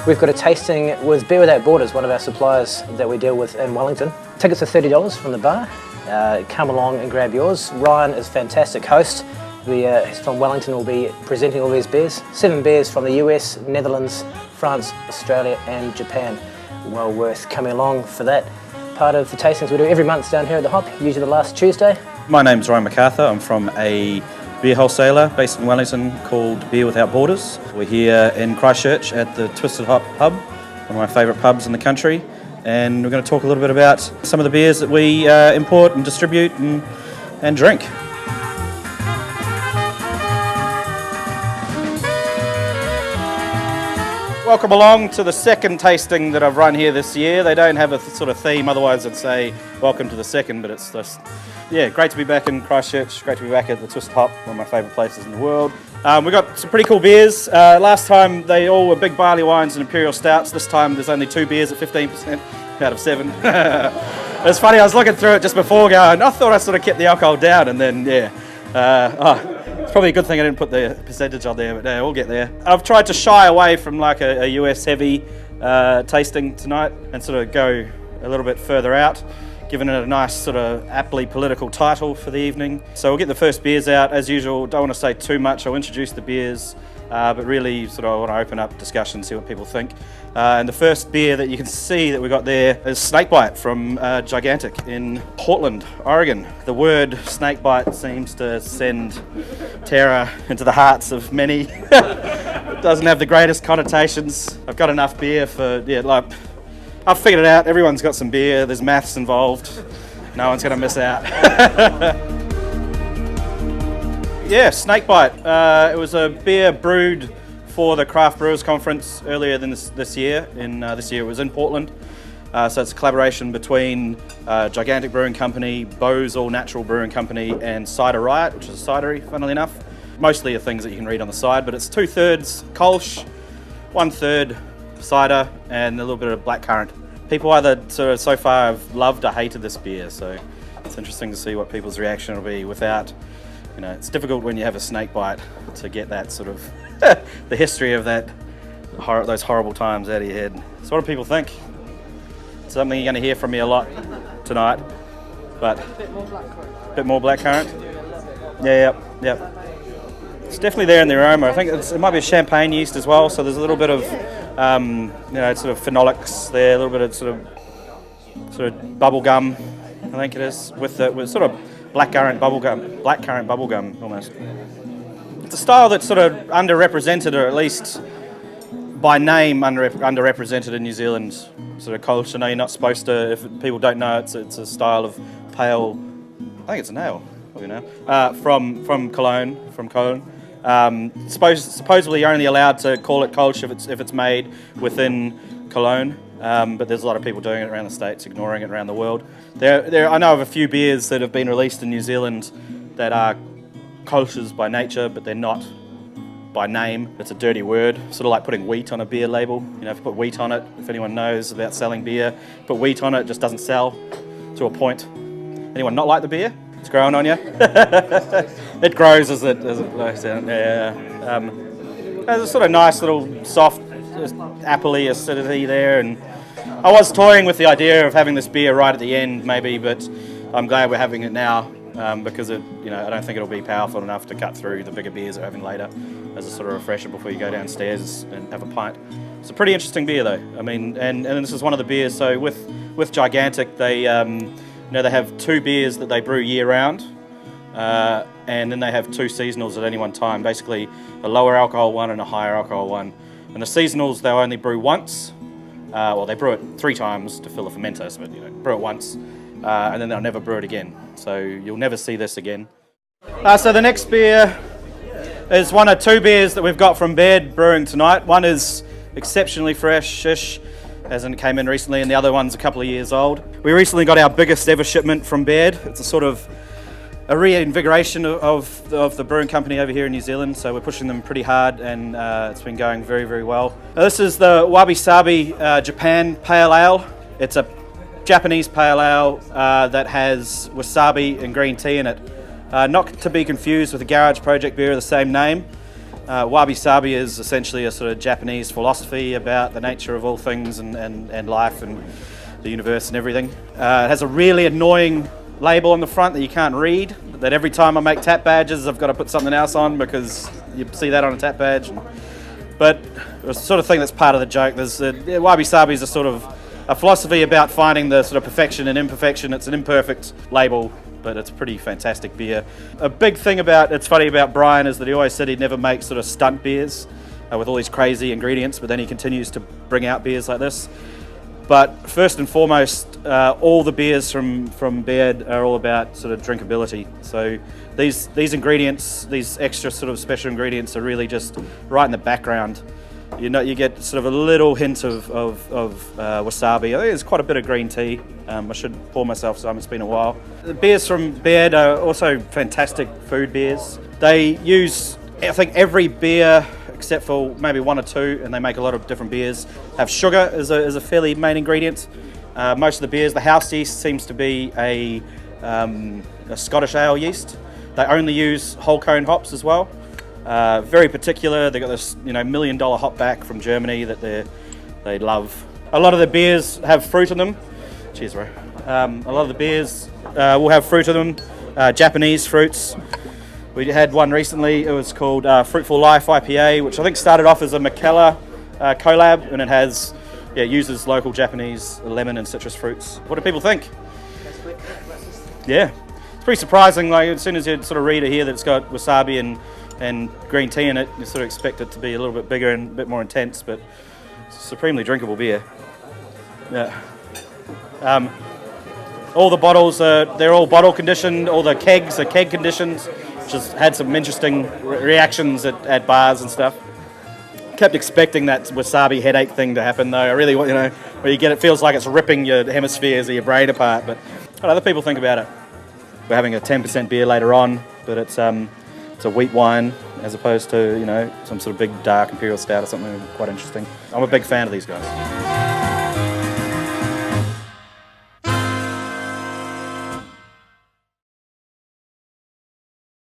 We've got a tasting with Beer Without Borders, one of our suppliers that we deal with in Wellington. Tickets are $30 from the bar. Come along and grab yours. Ryan is a fantastic host. He's from Wellington, will be presenting all these beers. 7 beers from the US, Netherlands, France, Australia and Japan. Well worth coming along for that. Part of the tastings we do every month down here at the Hop, usually the last Tuesday. My name's Ryan MacArthur. I'm from a beer wholesaler based in Wellington called Beer Without Borders. We're here in Christchurch at the Twisted Hop pub, one of my favourite pubs in the country, and we're going to talk a little bit about some of the beers that we import and distribute and drink. Welcome along to the second tasting that I've run here this year. They don't have a sort of theme, otherwise I'd say welcome to the second, but it's just, yeah, great to be back in Christchurch, great to be back at the Twisted Hop, one of my favourite places in the world. We've got some pretty cool beers. Last time they all were big barley wines and imperial stouts. This time there's only 2 beers at 15% out of 7. It's funny, I was looking through it just before going, I thought I sort of kept the alcohol down, and then, yeah. It's probably a good thing I didn't put the percentage on there, but we'll get there. I've tried to shy away from like a US heavy tasting tonight and sort of go a little bit further out, giving it a nice sort of aptly political title for the evening. So we'll get the first beers out as usual. Don't want to say too much. I'll introduce the beers, but really sort of I want to open up discussion, see what people think. And the first beer that you can see that we got there is Snakebite from Gigantic in Portland, Oregon. The word snakebite seems to send terror into the hearts of many. It doesn't have the greatest connotations. I've got enough beer for, yeah, like, I've figured it out. Everyone's got some beer. There's maths involved. No one's going to miss out. Yeah, Snakebite. It was a beer brewed for the Craft Brewers Conference earlier than this year. This year it was in Portland. So it's a collaboration between Gigantic Brewing Company, Bo's All Natural Brewing Company, and Cider Riot, which is a cidery, funnily enough. Mostly the things that you can read on the side, but it's 2/3 Kolsch, 1/3 cider, and a little bit of blackcurrant. People either sort of so far have loved or hated this beer, so it's interesting to see what people's reaction will be without, you know, it's difficult when you have a snake bite to get that sort of the history of that those horrible times out of your head. So what do people think? It's something you're going to hear from me a lot tonight, but a bit more blackcurrant. Yeah. It's definitely there in the aroma. I think it might be a champagne yeast as well, so there's a little bit of sort of phenolics there, a little bit of sort of bubble gum, I think it is, with sort of blackcurrant bubble gum almost. It's a style that's sort of underrepresented, or at least by name underrepresented in New Zealand. Sort of Kolsch. I know you're not supposed to, if people don't know, it's a style of pale, I think it's an ale, from Cologne, supposedly you're only allowed to call it Kolsch if it's made within Cologne, but there's a lot of people doing it around the States, ignoring it around the world. I know of a few beers that have been released in New Zealand that are Kolsch's by nature, but they're not by name. It's a dirty word, sort of like putting wheat on a beer label. You know, if you put wheat on it, if anyone knows about selling beer, put wheat on it, it just doesn't sell to a point. Anyone not like the beer? It's growing on you. It grows as it blows out. Yeah. There's a sort of nice little soft, appley acidity there, and I was toying with the idea of having this beer right at the end, maybe, but I'm glad we're having it now because I don't think it'll be powerful enough to cut through the bigger beers we're having later as a sort of refresher before you go downstairs and have a pint. It's a pretty interesting beer, though. I mean, and this is one of the beers. So with Gigantic, they they have 2 beers that they brew year round, and then they have 2 seasonals at any one time. Basically, a lower alcohol one and a higher alcohol one. And the seasonals they'll only brew once. Well, they brew it 3 times to fill a fermenter, but brew it once, and then they'll never brew it again. So you'll never see this again. So the next beer is one of 2 beers that we've got from Baird Brewing tonight. One is exceptionally fresh-ish, as in it came in recently, and the other one's a couple of years old. We recently got our biggest ever shipment from Baird. It's a sort of a reinvigoration of the brewing company over here in New Zealand, so we're pushing them pretty hard, and it's been going very, very well. Now, this is the Wabi Sabi Japan Pale Ale. It's a Japanese pale ale that has wasabi and green tea in it. Not to be confused with a Garage Project beer of the same name. Wabi Sabi is essentially a sort of Japanese philosophy about the nature of all things and life and the universe and everything. It has a really annoying label on the front that you can't read, that every time I make tap badges I've got to put something else on because you see that on a tap badge. But it's the sort of thing that's part of the joke. Wabi Sabi is a sort of a philosophy about finding the sort of perfection and imperfection. It's an imperfect label, but it's a pretty fantastic beer. A big thing it's funny about Brian is that he always said he'd never make sort of stunt beers with all these crazy ingredients, but then he continues to bring out beers like this. But first and foremost, all the beers from Beard are all about sort of drinkability. So these ingredients, these extra sort of special ingredients are really just right in the background. You get sort of a little hint of wasabi. I think there's quite a bit of green tea. I should pour myself some, it's been a while. The beers from Beard are also fantastic food beers. They use, I think every beer, except for maybe one or two, and they make a lot of different beers, have sugar as a fairly main ingredient. Most of the beers, the house yeast seems to be a Scottish ale yeast. They only use whole cone hops as well. Very particular. They've got this $1 million hop back from Germany that they love. A lot of the beers have fruit in them. Cheers, bro. A lot of the beers will have fruit in them, Japanese fruits. We had one recently, it was called Fruitful Life IPA, which I think started off as a McKellar collab, and it uses local Japanese lemon and citrus fruits. What do people think? Yeah, it's pretty surprising. Like, as soon as you sort of read it here that it's got wasabi and green tea in it, you sort of expect it to be a little bit bigger and a bit more intense, but it's a supremely drinkable beer. Yeah. All the bottles they're all bottle conditioned. All the kegs are keg conditioned, which has had some interesting reactions at bars and stuff. Kept expecting that wasabi headache thing to happen though. I really want, where you get it feels like it's ripping your hemispheres of your brain apart. But what do other people think about it? We're having a 10% beer later on, but it's a wheat wine as opposed to some sort of big dark imperial stout or something quite interesting. I'm a big fan of these guys.